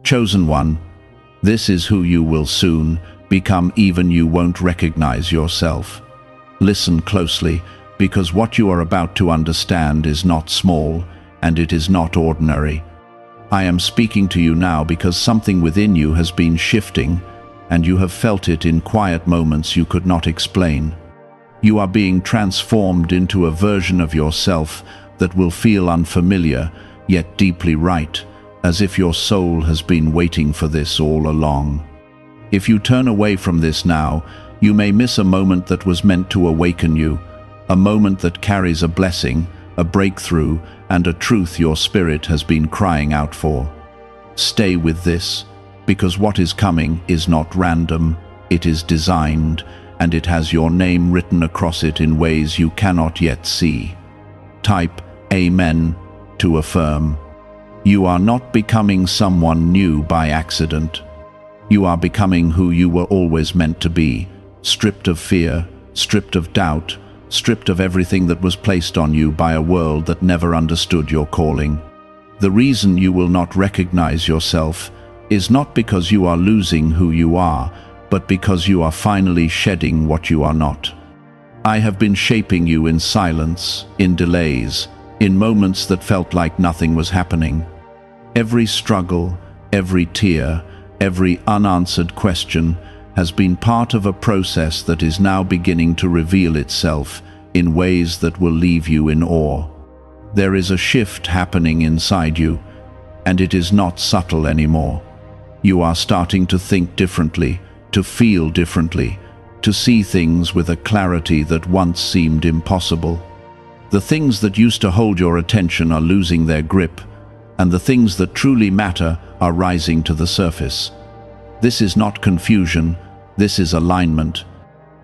Chosen one, this is who you will soon become. Even you won't recognize yourself. Listen closely, because what you are about to understand is not small, and it is not ordinary. I am speaking to you now because something within you has been shifting, and you have felt it in quiet moments you could not explain. You are being transformed into a version of yourself that will feel unfamiliar, yet deeply right, as if your soul has been waiting for this all along. If you turn away from this now, you may miss a moment that was meant to awaken you, a moment that carries a blessing, a breakthrough, and a truth your spirit has been crying out for. Stay with this, because what is coming is not random, it is designed, and it has your name written across it in ways you cannot yet see. Type Amen to affirm. You are not becoming someone new by accident. You are becoming who you were always meant to be, stripped of fear, stripped of doubt, stripped of everything that was placed on you by a world that never understood your calling. The reason you will not recognize yourself is not because you are losing who you are, but because you are finally shedding what you are not. I have been shaping you in silence, in delays, in moments that felt like nothing was happening. Every struggle, every tear, every unanswered question has been part of a process that is now beginning to reveal itself in ways that will leave you in awe. There is a shift happening inside you, and it is not subtle anymore. You are starting to think differently, to feel differently, to see things with a clarity that once seemed impossible. The things that used to hold your attention are losing their grip, and the things that truly matter are rising to the surface. This is not confusion, this is alignment.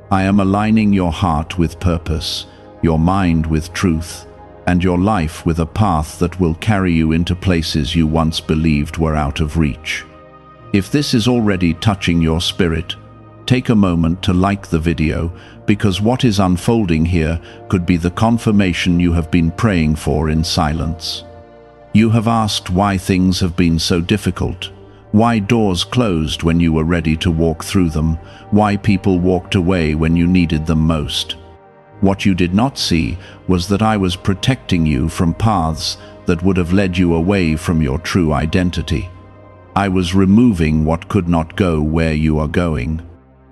I am aligning your heart with purpose, your mind with truth, and your life with a path that will carry you into places you once believed were out of reach. If this is already touching your spirit, take a moment to like the video, because what is unfolding here could be the confirmation you have been praying for in silence. You have asked why things have been so difficult, why doors closed when you were ready to walk through them, why people walked away when you needed them most. What you did not see was that I was protecting you from paths that would have led you away from your true identity. I was removing what could not go where you are going.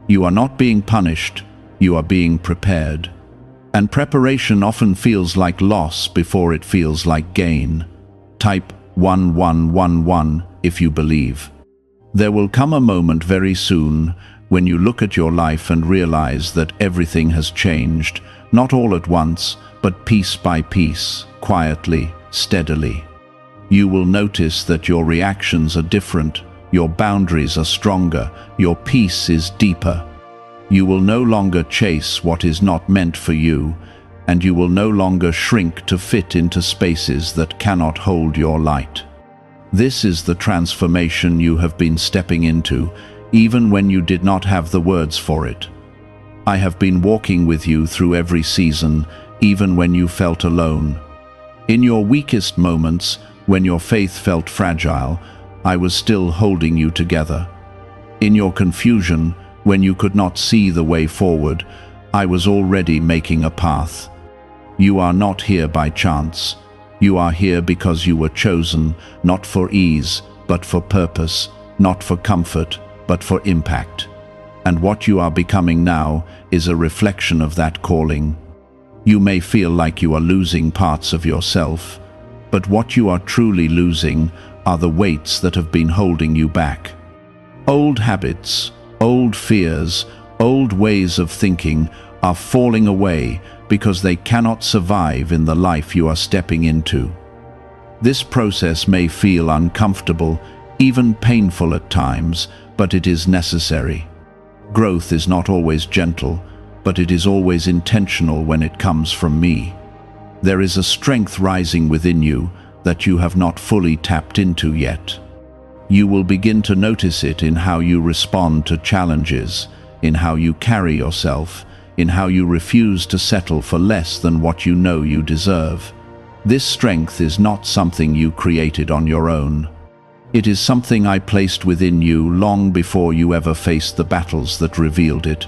You are not being punished, you are being prepared. And preparation often feels like loss before it feels like gain. Type 1111 if you believe. There will come a moment very soon when you look at your life and realize that everything has changed, not all at once, but piece by piece, quietly, steadily. You will notice that your reactions are different, your boundaries are stronger, your peace is deeper. You will no longer chase what is not meant for you, and you will no longer shrink to fit into spaces that cannot hold your light. This is the transformation you have been stepping into, even when you did not have the words for it. I have been walking with you through every season, even when you felt alone. In your weakest moments, when your faith felt fragile, I was still holding you together. In your confusion, when you could not see the way forward, I was already making a path. You are not here by chance. You are here because you were chosen, not for ease, but for purpose, not for comfort, but for impact. And what you are becoming now is a reflection of that calling. You may feel like you are losing parts of yourself, but what you are truly losing are the weights that have been holding you back. Old habits, old fears, old ways of thinking are falling away because they cannot survive in the life you are stepping into. This process may feel uncomfortable, even painful at times, but it is necessary. Growth is not always gentle, but it is always intentional when it comes from me. There is a strength rising within you that you have not fully tapped into yet. You will begin to notice it in how you respond to challenges, in how you carry yourself, in how you refuse to settle for less than what you know you deserve. This strength is not something you created on your own. It is something I placed within you long before you ever faced the battles that revealed it.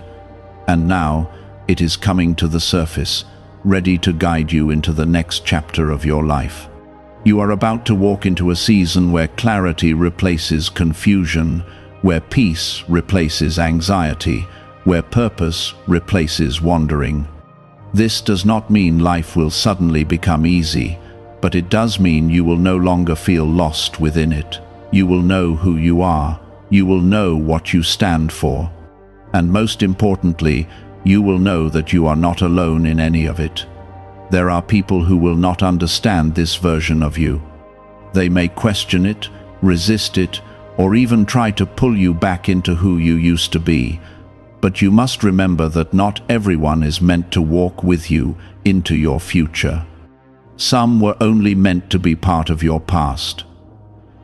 And now, it is coming to the surface, ready to guide you into the next chapter of your life. You are about to walk into a season where clarity replaces confusion, where peace replaces anxiety, where purpose replaces wandering. This does not mean life will suddenly become easy, but it does mean you will no longer feel lost within it. You will know who you are. You will know what you stand for. And most importantly, you will know that you are not alone in any of it. There are people who will not understand this version of you. They may question it, resist it, or even try to pull you back into who you used to be. But you must remember that not everyone is meant to walk with you into your future. Some were only meant to be part of your past.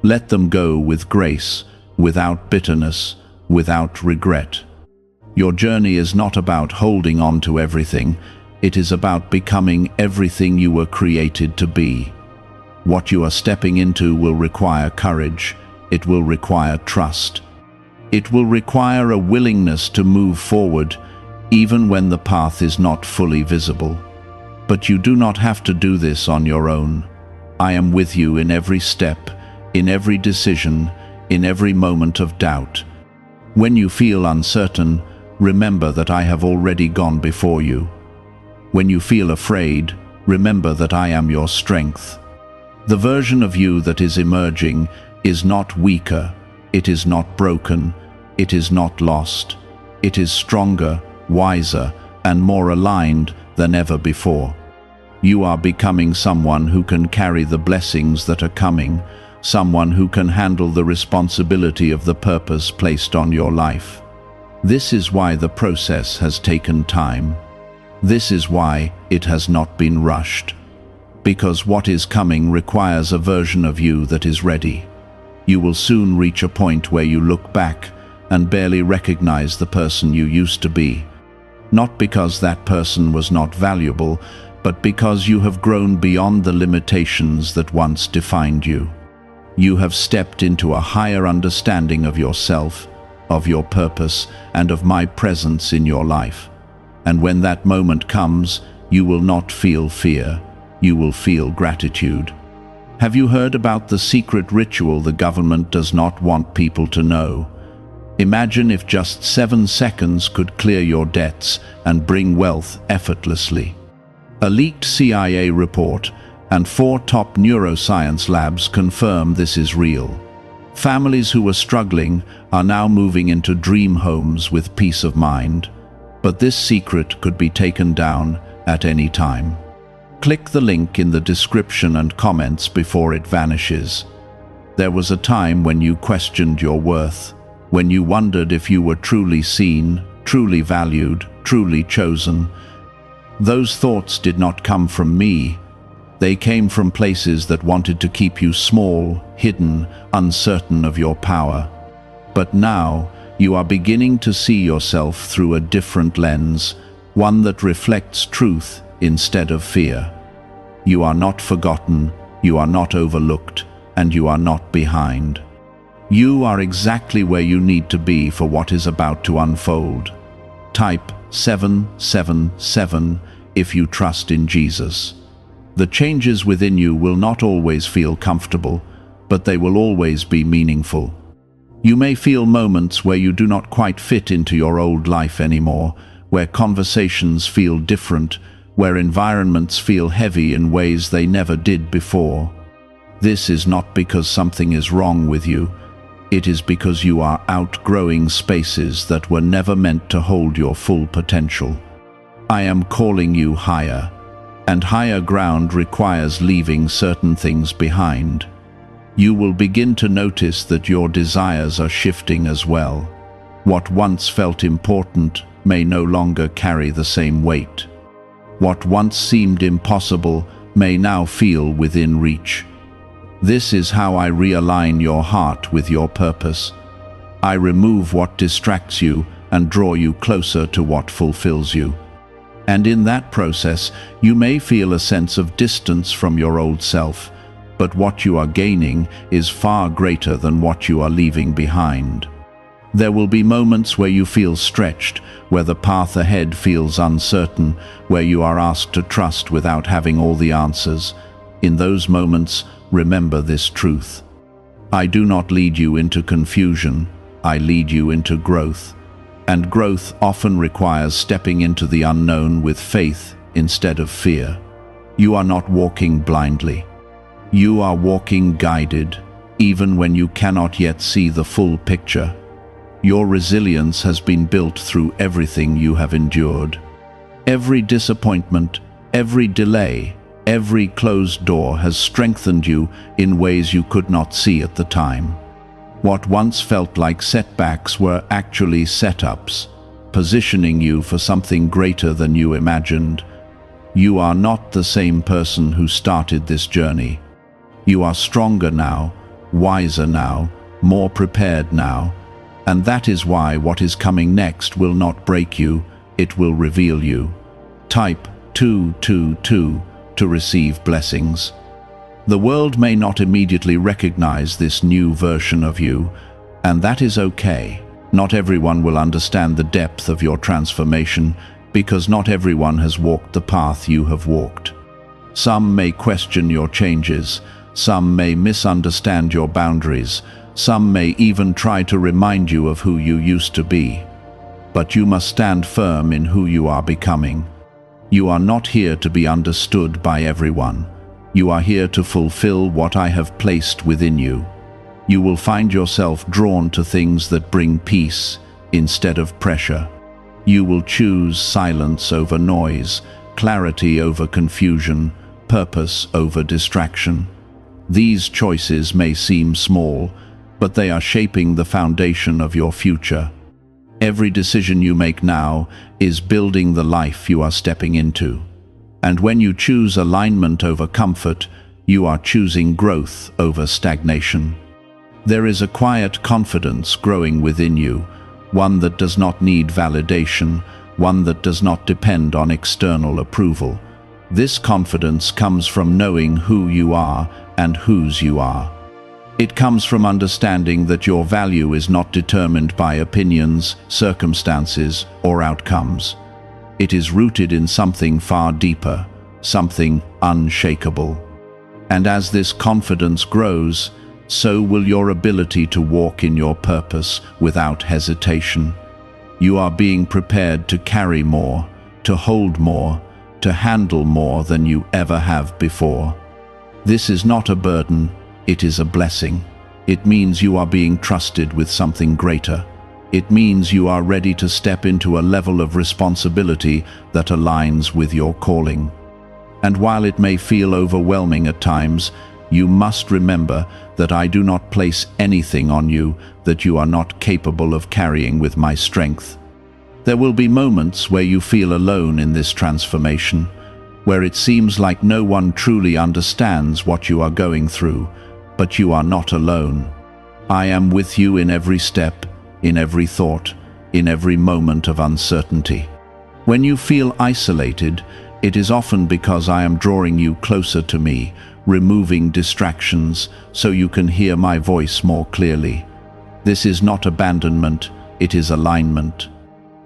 Let them go with grace, without bitterness, without regret. Your journey is not about holding on to everything. It is about becoming everything you were created to be. What you are stepping into will require courage. It will require trust. It will require a willingness to move forward, even when the path is not fully visible. But you do not have to do this on your own. I am with you in every step, in every decision, in every moment of doubt. When you feel uncertain, remember that I have already gone before you. When you feel afraid, remember that I am your strength. The version of you that is emerging is not weaker, it is not broken, it is not lost. It is stronger, wiser, and more aligned than ever before. You are becoming someone who can carry the blessings that are coming, someone who can handle the responsibility of the purpose placed on your life. This is why the process has taken time. This is why it has not been rushed. Because what is coming requires a version of you that is ready. You will soon reach a point where you look back and barely recognize the person you used to be. Not because that person was not valuable, but because you have grown beyond the limitations that once defined you. You have stepped into a higher understanding of yourself, of your purpose, and of my presence in your life. And when that moment comes, you will not feel fear, you will feel gratitude. Have you heard about the secret ritual the government does not want people to know? Imagine if just 7 seconds could clear your debts and bring wealth effortlessly. A leaked CIA report and 4 top neuroscience labs confirm this is real. Families who were struggling are now moving into dream homes with peace of mind. But this secret could be taken down at any time. Click the link in the description and comments before it vanishes. There was a time when you questioned your worth, when you wondered if you were truly seen, truly valued, truly chosen. Those thoughts did not come from me. They came from places that wanted to keep you small, hidden, uncertain of your power. But now, you are beginning to see yourself through a different lens, one that reflects truth instead of fear. You are not forgotten, you are not overlooked, and you are not behind. You are exactly where you need to be for what is about to unfold. Type 777 if you trust in Jesus. The changes within you will not always feel comfortable, but they will always be meaningful. You may feel moments where you do not quite fit into your old life anymore, where conversations feel different, where environments feel heavy in ways they never did before. This is not because something is wrong with you. It is because you are outgrowing spaces that were never meant to hold your full potential. I am calling you higher, and higher ground requires leaving certain things behind. You will begin to notice that your desires are shifting as well. What once felt important may no longer carry the same weight. What once seemed impossible may now feel within reach. This is how I realign your heart with your purpose. I remove what distracts you and draw you closer to what fulfills you. And in that process, you may feel a sense of distance from your old self, but what you are gaining is far greater than what you are leaving behind. There will be moments where you feel stretched, where the path ahead feels uncertain, where you are asked to trust without having all the answers. In those moments, remember this truth. I do not lead you into confusion, I lead you into growth. And growth often requires stepping into the unknown with faith instead of fear. You are not walking blindly. You are walking guided, even when you cannot yet see the full picture. Your resilience has been built through everything you have endured. Every disappointment, every delay, every closed door has strengthened you in ways you could not see at the time. What once felt like setbacks were actually setups, positioning you for something greater than you imagined. You are not the same person who started this journey. You are stronger now, wiser now, more prepared now, and that is why what is coming next will not break you, it will reveal you. Type 222 to receive blessings. The world may not immediately recognize this new version of you, and that is okay. Not everyone will understand the depth of your transformation, because not everyone has walked the path you have walked. Some may question your changes, some may misunderstand your boundaries, some may even try to remind you of who you used to be. But you must stand firm in who you are becoming. You are not here to be understood by everyone. You are here to fulfill what I have placed within you. You will find yourself drawn to things that bring peace instead of pressure. You will choose silence over noise, clarity over confusion, purpose over distraction. These choices may seem small, but they are shaping the foundation of your future. Every decision you make now is building the life you are stepping into. And when you choose alignment over comfort, you are choosing growth over stagnation. There is a quiet confidence growing within you, one that does not need validation, one that does not depend on external approval. This confidence comes from knowing who you are and whose you are. It comes from understanding that your value is not determined by opinions, circumstances, or outcomes. It is rooted in something far deeper, something unshakable. And as this confidence grows, so will your ability to walk in your purpose without hesitation. You are being prepared to carry more, to hold more, to handle more than you ever have before. This is not a burden, it is a blessing. It means you are being trusted with something greater. It means you are ready to step into a level of responsibility that aligns with your calling. And while it may feel overwhelming at times, you must remember that I do not place anything on you that you are not capable of carrying with my strength. There will be moments where you feel alone in this transformation, where it seems like no one truly understands what you are going through, but you are not alone. I am with you in every step, in every thought, in every moment of uncertainty. When you feel isolated, it is often because I am drawing you closer to me, removing distractions so you can hear my voice more clearly. This is not abandonment, it is alignment.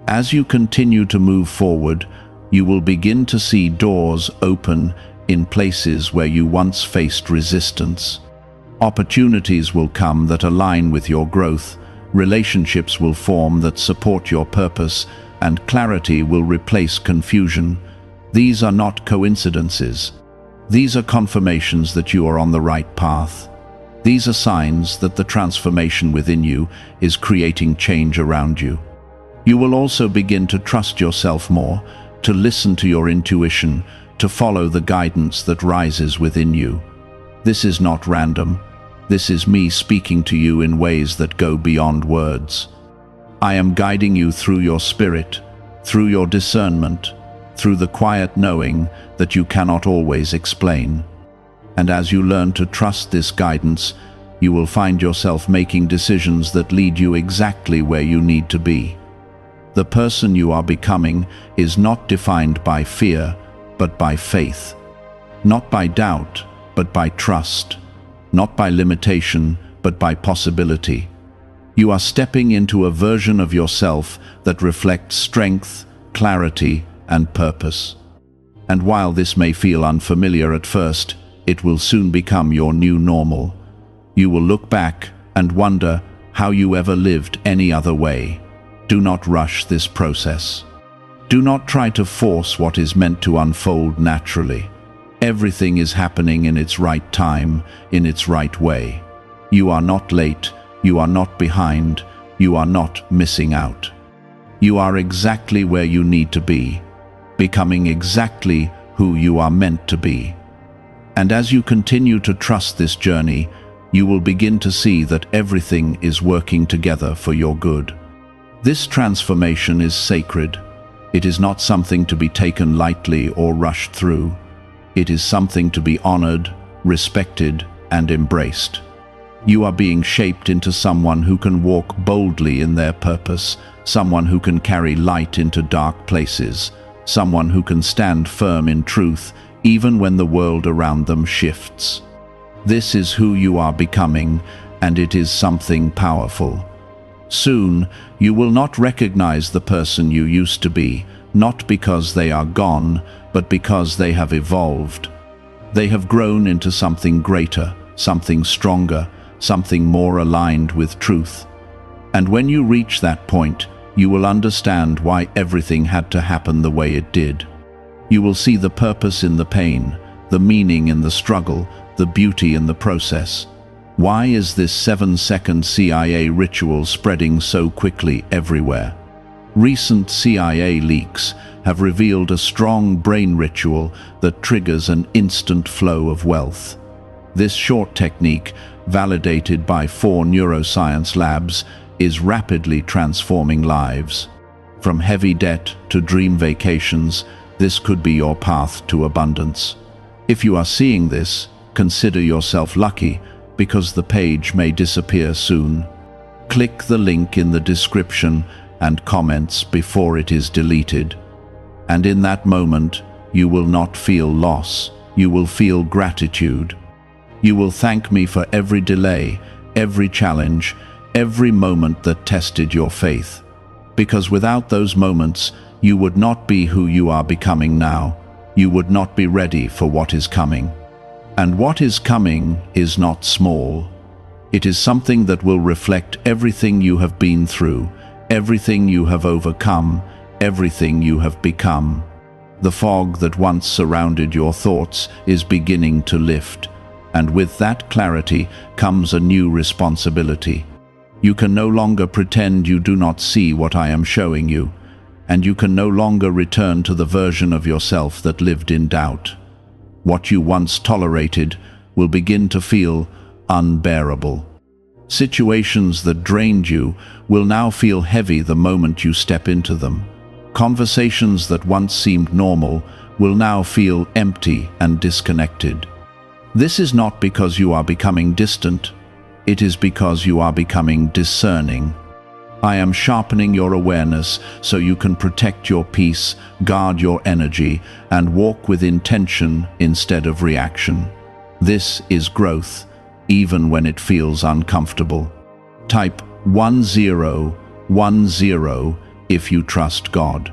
As you continue to move forward, you will begin to see doors open in places where you once faced resistance. Opportunities will come that align with your growth, relationships will form that support your purpose, and clarity will replace confusion. These are not coincidences. These are confirmations that you are on the right path. These are signs that the transformation within you is creating change around you. You will also begin to trust yourself more, to listen to your intuition, to follow the guidance that rises within you. This is not random. This is me speaking to you in ways that go beyond words. I am guiding you through your spirit, through your discernment, through the quiet knowing that you cannot always explain. And as you learn to trust this guidance, you will find yourself making decisions that lead you exactly where you need to be. The person you are becoming is not defined by fear, but by faith. Not by doubt, but by trust. not by limitation, but by possibility. You are stepping into a version of yourself that reflects strength, clarity, and purpose. And while this may feel unfamiliar at first, it will soon become your new normal. You will look back and wonder how you ever lived any other way. Do not rush this process. Do not try to force what is meant to unfold naturally. Everything is happening in its right time, in its right way. You are not late, you are not behind, you are not missing out. You are exactly where you need to be, becoming exactly who you are meant to be. And as you continue to trust this journey, you will begin to see that everything is working together for your good. This transformation is sacred. It is not something to be taken lightly or rushed through. It is something to be honored, respected, and embraced. You are being shaped into someone who can walk boldly in their purpose, someone who can carry light into dark places, someone who can stand firm in truth even when the world around them shifts. This is who you are becoming, and it is something powerful. Soon, you will not recognize the person you used to be, not because they are gone, but because they have evolved. They have grown into something greater, something stronger, something more aligned with truth. And when you reach that point, you will understand why everything had to happen the way it did. You will see the purpose in the pain, the meaning in the struggle, the beauty in the process. Why is this 7-second CIA ritual spreading so quickly everywhere? Recent CIA leaks have revealed a strong brain ritual that triggers an instant flow of wealth. This short technique, validated by 4 neuroscience labs, is rapidly transforming lives. From heavy debt to dream vacations, this could be your path to abundance. If you are seeing this, consider yourself lucky, because the page may disappear soon. Click the link in the description and comments before it is deleted. And in that moment, you will not feel loss, you will feel gratitude. You will thank me for every delay, every challenge, every moment that tested your faith. Because without those moments, you would not be who you are becoming now. You would not be ready for what is coming. And what is coming is not small. It is something that will reflect everything you have been through, everything you have overcome, everything you have become. The fog that once surrounded your thoughts is beginning to lift, and with that clarity comes a new responsibility. You can no longer pretend you do not see what I am showing you, and you can no longer return to the version of yourself that lived in doubt. What you once tolerated will begin to feel unbearable. Situations that drained you will now feel heavy the moment you step into them. Conversations that once seemed normal will now feel empty and disconnected. This is not because you are becoming distant. It is because you are becoming discerning. I am sharpening your awareness so you can protect your peace, guard your energy, and walk with intention instead of reaction. This is growth, even when it feels uncomfortable. Type 1010 if you trust God.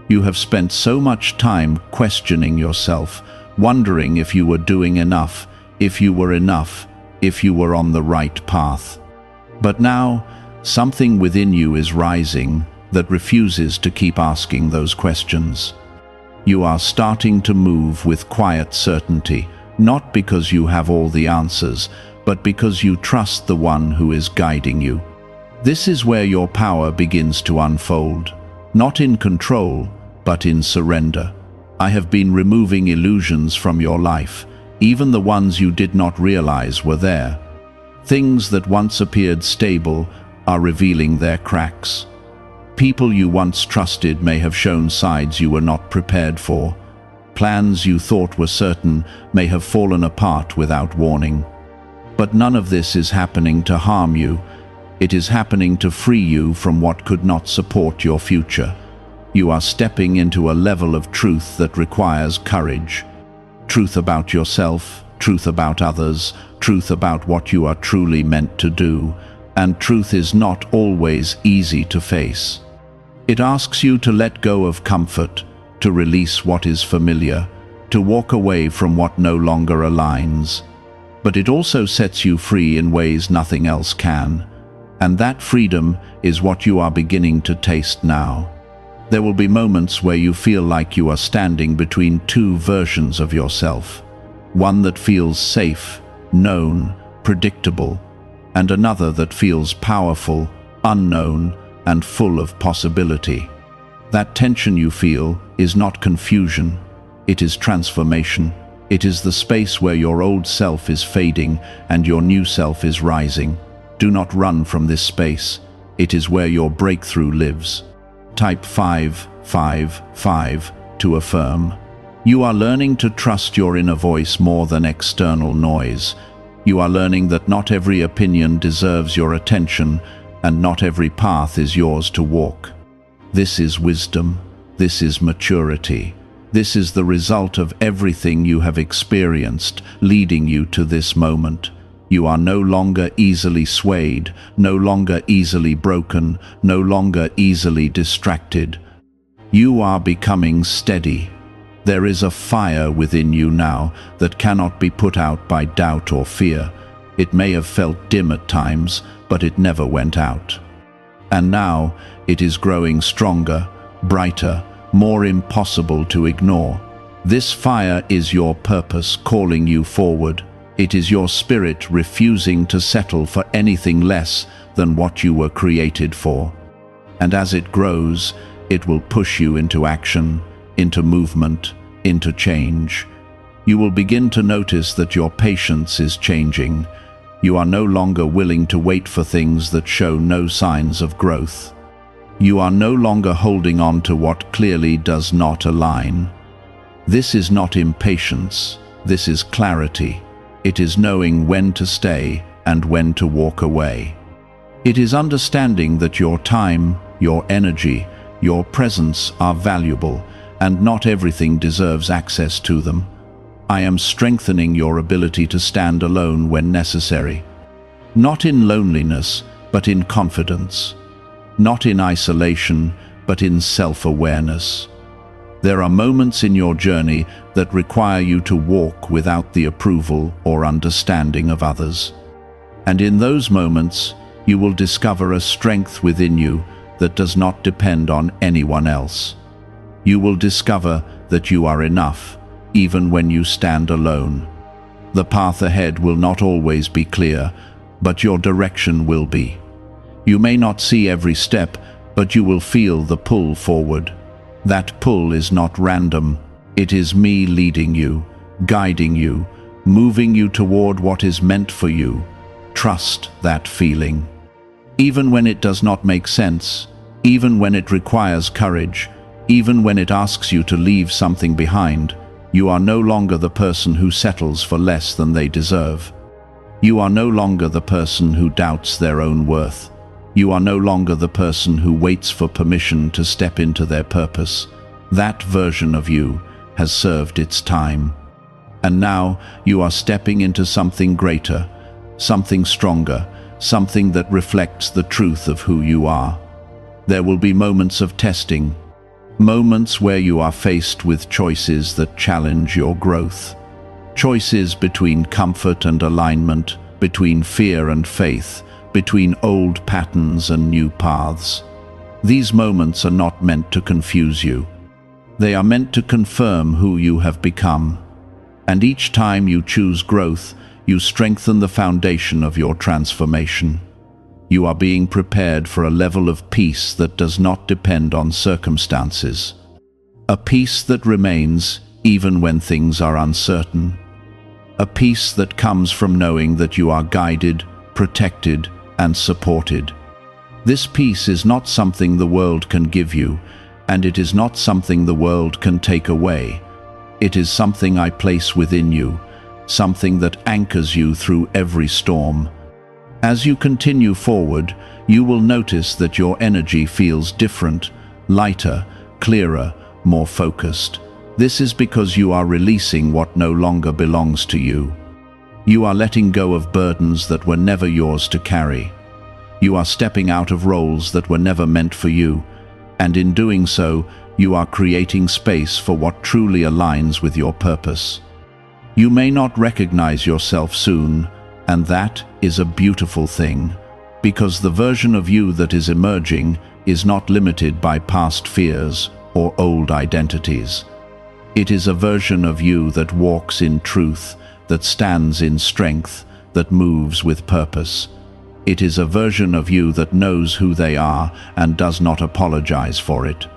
You have spent so much time questioning yourself, wondering if you were doing enough, if you were enough, if you were on the right path. But now, something within you is rising that refuses to keep asking those questions. You are starting to move with quiet certainty, not because you have all the answers, but because you trust the one who is guiding you. This is where your power begins to unfold, not in control, but in surrender. I have been removing illusions from your life, even the ones you did not realize were there. Things that once appeared stable are revealing their cracks. People you once trusted may have shown sides you were not prepared for. Plans you thought were certain may have fallen apart without warning. But none of this is happening to harm you. It is happening to free you from what could not support your future. You are stepping into a level of truth that requires courage. Truth about yourself, truth about others, truth about what you are truly meant to do, and truth is not always easy to face. It asks you to let go of comfort, to release what is familiar, to walk away from what no longer aligns. But it also sets you free in ways nothing else can, and that freedom is what you are beginning to taste now. There will be moments where you feel like you are standing between two versions of yourself, one that feels safe, known, predictable, and another that feels powerful, unknown, and full of possibility. That tension you feel is not confusion, it is transformation. It is the space where your old self is fading and your new self is rising. Do not run from this space. It is where your breakthrough lives. Type 555 to affirm. You are learning to trust your inner voice more than external noise. You are learning that not every opinion deserves your attention, and not every path is yours to walk. This is wisdom. This is maturity. This is the result of everything you have experienced, leading you to this moment. You are no longer easily swayed, no longer easily broken, no longer easily distracted. You are becoming steady. There is a fire within you now that cannot be put out by doubt or fear. It may have felt dim at times, but it never went out. And now it is growing stronger, brighter, more impossible to ignore. This fire is your purpose calling you forward. It is your spirit refusing to settle for anything less than what you were created for. And as it grows, it will push you into action, into movement, into change. You will begin to notice that your patience is changing. You are no longer willing to wait for things that show no signs of growth. You are no longer holding on to what clearly does not align. This is not impatience, this is clarity. It is knowing when to stay and when to walk away. It is understanding that your time, your energy, your presence are valuable, and not everything deserves access to them. I am strengthening your ability to stand alone when necessary. Not in loneliness, but in confidence. Not in isolation, but in self-awareness. There are moments in your journey that require you to walk without the approval or understanding of others. And in those moments, you will discover a strength within you that does not depend on anyone else. You will discover that you are enough, even when you stand alone. The path ahead will not always be clear, but your direction will be. You may not see every step, but you will feel the pull forward. That pull is not random. It is me leading you, guiding you, moving you toward what is meant for you. Trust that feeling. Even when it does not make sense, even when it requires courage, even when it asks you to leave something behind, you are no longer the person who settles for less than they deserve. You are no longer the person who doubts their own worth. You are no longer the person who waits for permission to step into their purpose. That version of you has served its time. And now you are stepping into something greater, something stronger, something that reflects the truth of who you are. There will be moments of testing, moments where you are faced with choices that challenge your growth. Choices between comfort and alignment, between fear and faith, between old patterns and new paths. These moments are not meant to confuse you. They are meant to confirm who you have become. And each time you choose growth, you strengthen the foundation of your transformation. You are being prepared for a level of peace that does not depend on circumstances. A peace that remains even when things are uncertain. A peace that comes from knowing that you are guided, protected, and supported. This peace is not something the world can give you, and it is not something the world can take away. It is something I place within you, something that anchors you through every storm. As you continue forward, you will notice that your energy feels different, lighter, clearer, more focused. This is because you are releasing what no longer belongs to you. You are letting go of burdens that were never yours to carry. You are stepping out of roles that were never meant for you, and in doing so, you are creating space for what truly aligns with your purpose. You may not recognize yourself soon, and that is a beautiful thing, because the version of you that is emerging is not limited by past fears or old identities. It is a version of you that walks in truth, that stands in strength, that moves with purpose. It is a version of you that knows who they are and does not apologize for it.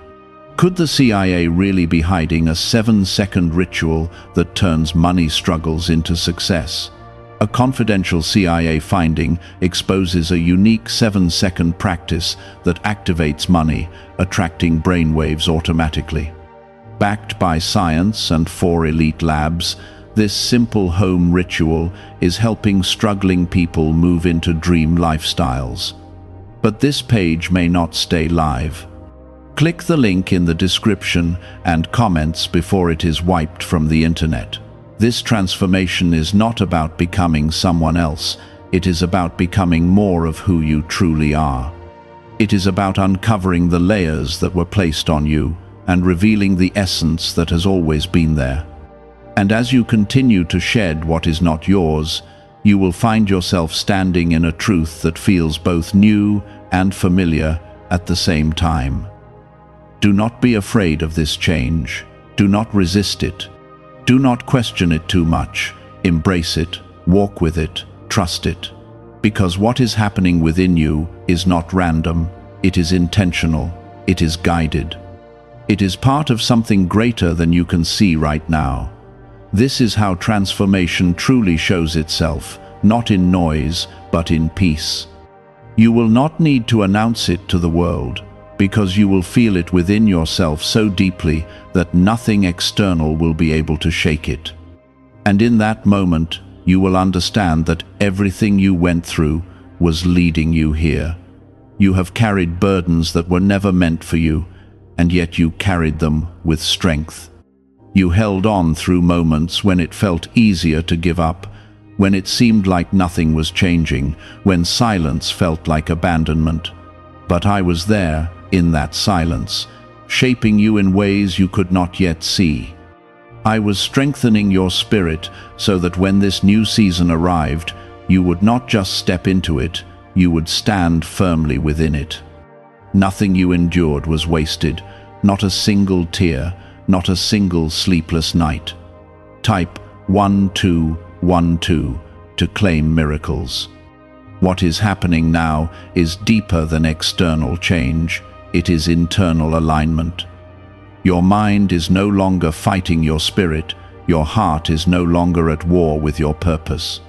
Could the CIA really be hiding a 7-second ritual that turns money struggles into success? A confidential CIA finding exposes a unique 7-second practice that activates money, attracting brainwaves automatically. Backed by science and 4 elite labs, this simple home ritual is helping struggling people move into dream lifestyles. But this page may not stay live. Click the link in the description and comments before it is wiped from the internet. This transformation is not about becoming someone else. It is about becoming more of who you truly are. It is about uncovering the layers that were placed on you and revealing the essence that has always been there. And as you continue to shed what is not yours, you will find yourself standing in a truth that feels both new and familiar at the same time. Do not be afraid of this change. Do not resist it. Do not question it too much. Embrace it, walk with it, trust it. Because what is happening within you is not random, it is intentional, it is guided. It is part of something greater than you can see right now. This is how transformation truly shows itself, not in noise, but in peace. You will not need to announce it to the world, because you will feel it within yourself so deeply that nothing external will be able to shake it. And in that moment, you will understand that everything you went through was leading you here. You have carried burdens that were never meant for you, and yet you carried them with strength. You held on through moments when it felt easier to give up, when it seemed like nothing was changing, when silence felt like abandonment. But I was there, in that silence, shaping you in ways you could not yet see. I was strengthening your spirit so that when this new season arrived, you would not just step into it, you would stand firmly within it. Nothing you endured was wasted, not a single tear, not a single sleepless night. Type 1212 to claim miracles. What is happening now is deeper than external change. It is internal alignment. Your mind is no longer fighting your spirit. Your heart is no longer at war with your purpose.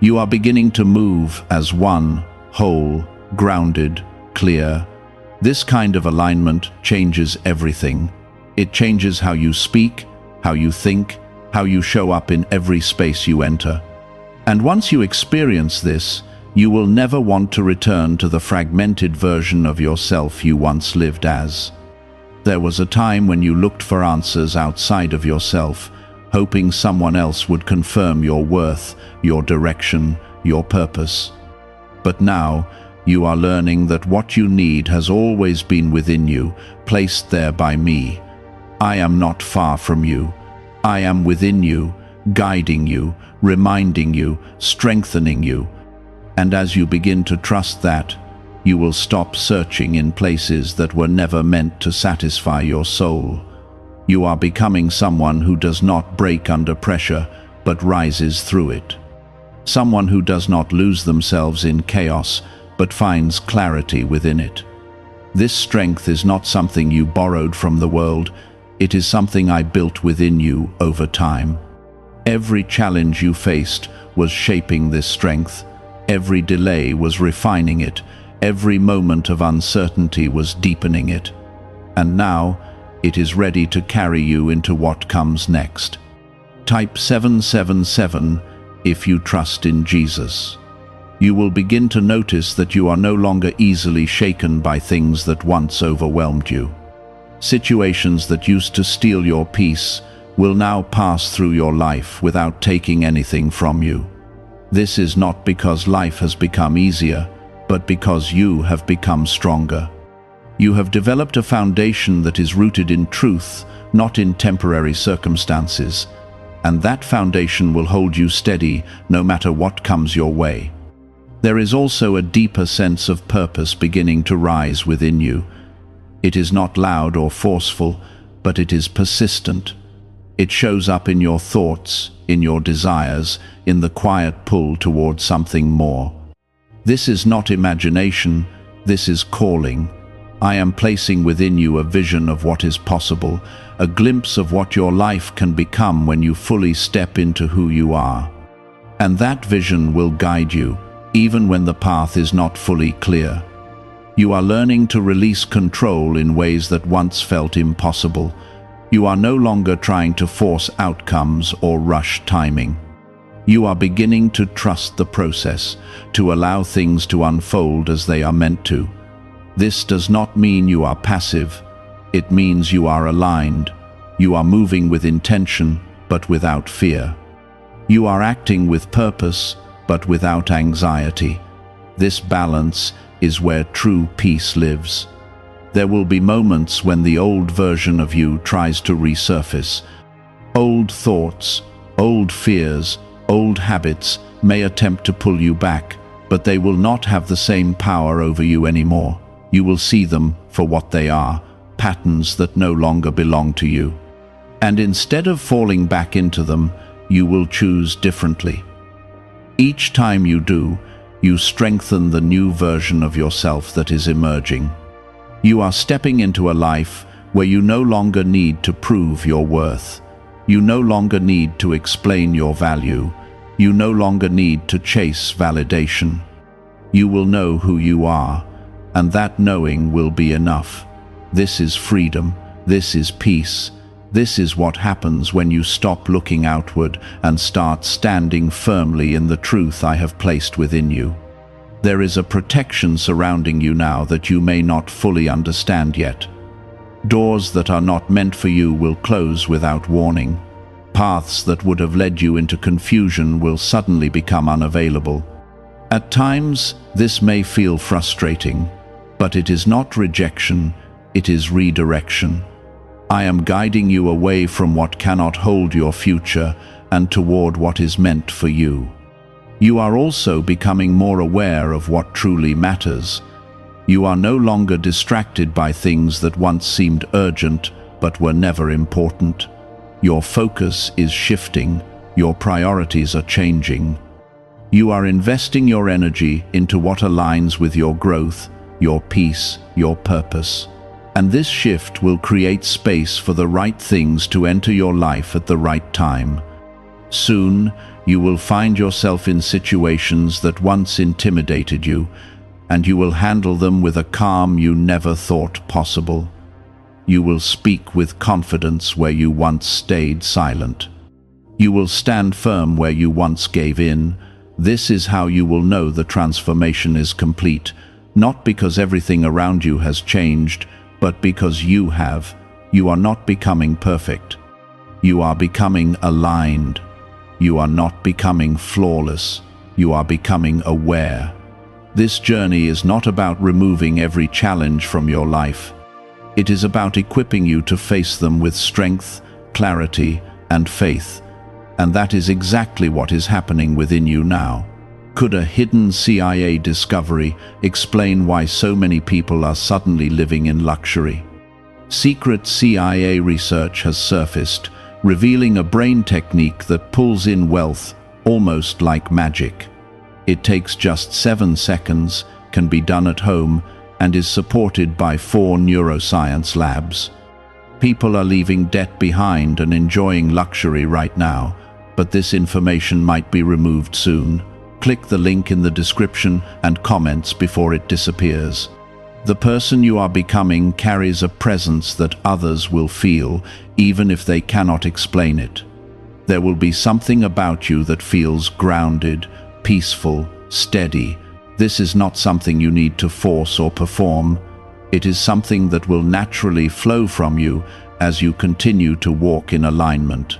You are beginning to move as one, whole, grounded, clear. This kind of alignment changes everything. It changes how you speak, how you think, how you show up in every space you enter. And once you experience this, you will never want to return to the fragmented version of yourself you once lived as. There was a time when you looked for answers outside of yourself, hoping someone else would confirm your worth, your direction, your purpose. But now, you are learning that what you need has always been within you, placed there by me. I am not far from you. I am within you, guiding you, reminding you, strengthening you. And as you begin to trust that, you will stop searching in places that were never meant to satisfy your soul. You are becoming someone who does not break under pressure, but rises through it. Someone who does not lose themselves in chaos, but finds clarity within it. This strength is not something you borrowed from the world. It is something I built within you over time. Every challenge you faced was shaping this strength. Every delay was refining it. Every moment of uncertainty was deepening it. And now, it is ready to carry you into what comes next. Type 777 if you trust in Jesus. You will begin to notice that you are no longer easily shaken by things that once overwhelmed you. Situations that used to steal your peace will now pass through your life without taking anything from you. This is not because life has become easier, but because you have become stronger. You have developed a foundation that is rooted in truth, not in temporary circumstances, and that foundation will hold you steady no matter what comes your way. There is also a deeper sense of purpose beginning to rise within you. It is not loud or forceful, but it is persistent. It shows up in your thoughts, in your desires, in the quiet pull towards something more. This is not imagination, this is calling. I am placing within you a vision of what is possible, a glimpse of what your life can become when you fully step into who you are. And that vision will guide you, even when the path is not fully clear. You are learning to release control in ways that once felt impossible. You are no longer trying to force outcomes or rush timing. You are beginning to trust the process, to allow things to unfold as they are meant to. This does not mean you are passive. It means you are aligned. You are moving with intention, but without fear. You are acting with purpose, but without anxiety. This balance is where true peace lives. There will be moments when the old version of you tries to resurface. Old thoughts, old fears, old habits may attempt to pull you back, but they will not have the same power over you anymore. You will see them for what they are, patterns that no longer belong to you. And instead of falling back into them, you will choose differently. Each time you do, you strengthen the new version of yourself that is emerging. You are stepping into a life where you no longer need to prove your worth. You no longer need to explain your value. You no longer need to chase validation. You will know who you are, and that knowing will be enough. This is freedom. This is peace. This is what happens when you stop looking outward and start standing firmly in the truth I have placed within you. There is a protection surrounding you now that you may not fully understand yet. Doors that are not meant for you will close without warning. Paths that would have led you into confusion will suddenly become unavailable. At times, this may feel frustrating, but it is not rejection, it is redirection. I am guiding you away from what cannot hold your future and toward what is meant for you. You are also becoming more aware of what truly matters. You are no longer distracted by things that once seemed urgent but were never important. Your focus is shifting, your priorities are changing. You are investing your energy into what aligns with your growth, your peace, your purpose. And this shift will create space for the right things to enter your life at the right time. Soon, you will find yourself in situations that once intimidated you, and you will handle them with a calm you never thought possible. You will speak with confidence where you once stayed silent. You will stand firm where you once gave in. This is how you will know the transformation is complete, not because everything around you has changed, but because you have. You are not becoming perfect. You are becoming aligned. You are not becoming flawless. You are becoming aware. This journey is not about removing every challenge from your life. It is about equipping you to face them with strength, clarity, and faith. And that is exactly what is happening within you now. Could a hidden CIA discovery explain why so many people are suddenly living in luxury? Secret CIA research has surfaced, revealing a brain technique that pulls in wealth almost like magic. It takes just 7 seconds, can be done at home, and is supported by 4 neuroscience labs. People are leaving debt behind and enjoying luxury right now, but this information might be removed soon. Click the link in the description and comments before it disappears. The person you are becoming carries a presence that others will feel, even if they cannot explain it. There will be something about you that feels grounded, peaceful, steady. This is not something you need to force or perform. It is something that will naturally flow from you as you continue to walk in alignment.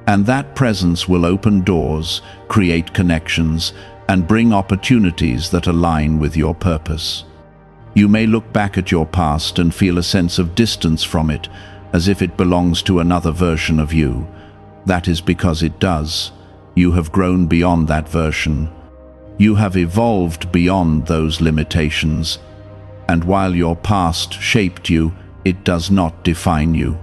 And that presence will open doors, create connections, and bring opportunities that align with your purpose. You may look back at your past and feel a sense of distance from it, as if it belongs to another version of you. That is because it does. You have grown beyond that version. You have evolved beyond those limitations. And while your past shaped you, it does not define you.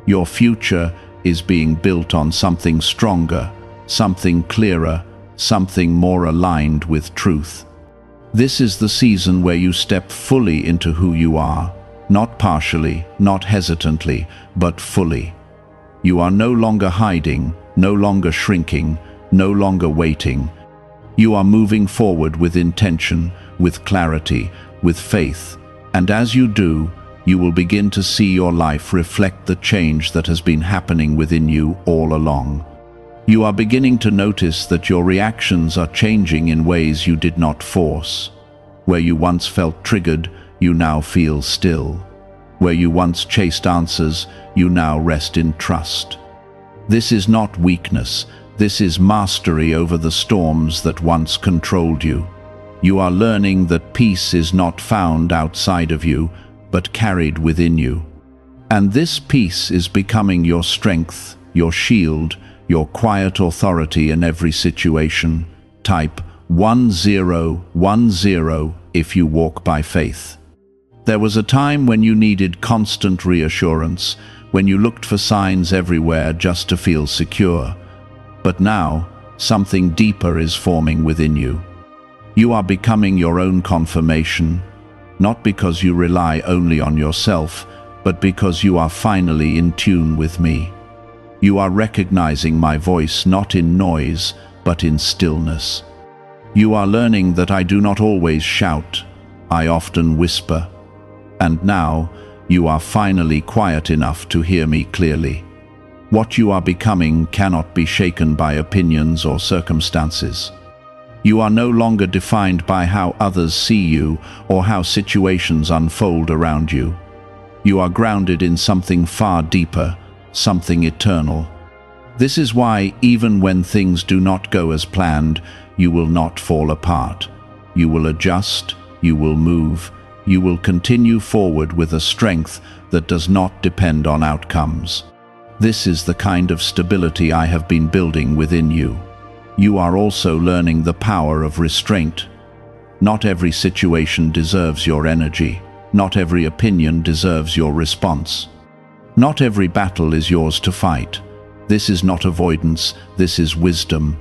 Your future is being built on something stronger, something clearer, something more aligned with truth. This is the season where you step fully into who you are, not partially, not hesitantly, but fully. You are no longer hiding, no longer shrinking, no longer waiting. You are moving forward with intention, with clarity, with faith, and as you do, you will begin to see your life reflect the change that has been happening within you all along. You are beginning to notice that your reactions are changing in ways you did not force. Where you once felt triggered, you now feel still. Where you once chased answers, you now rest in trust. This is not weakness, this is mastery over the storms that once controlled you. You are learning that peace is not found outside of you, but carried within you. And this peace is becoming your strength, your shield, your quiet authority in every situation. Type 1010 if you walk by faith. There was a time when you needed constant reassurance, when you looked for signs everywhere just to feel secure. But now, something deeper is forming within you. You are becoming your own confirmation, not because you rely only on yourself, but because you are finally in tune with me. You are recognizing my voice not in noise, but in stillness. You are learning that I do not always shout, I often whisper. And now, you are finally quiet enough to hear me clearly. What you are becoming cannot be shaken by opinions or circumstances. You are no longer defined by how others see you or how situations unfold around you. You are grounded in something far deeper, something eternal. This is why, even when things do not go as planned, you will not fall apart. You will adjust, you will move, you will continue forward with a strength that does not depend on outcomes. This is the kind of stability I have been building within you. You are also learning the power of restraint. Not every situation deserves your energy. Not every opinion deserves your response. Not every battle is yours to fight. This is not avoidance, this is wisdom.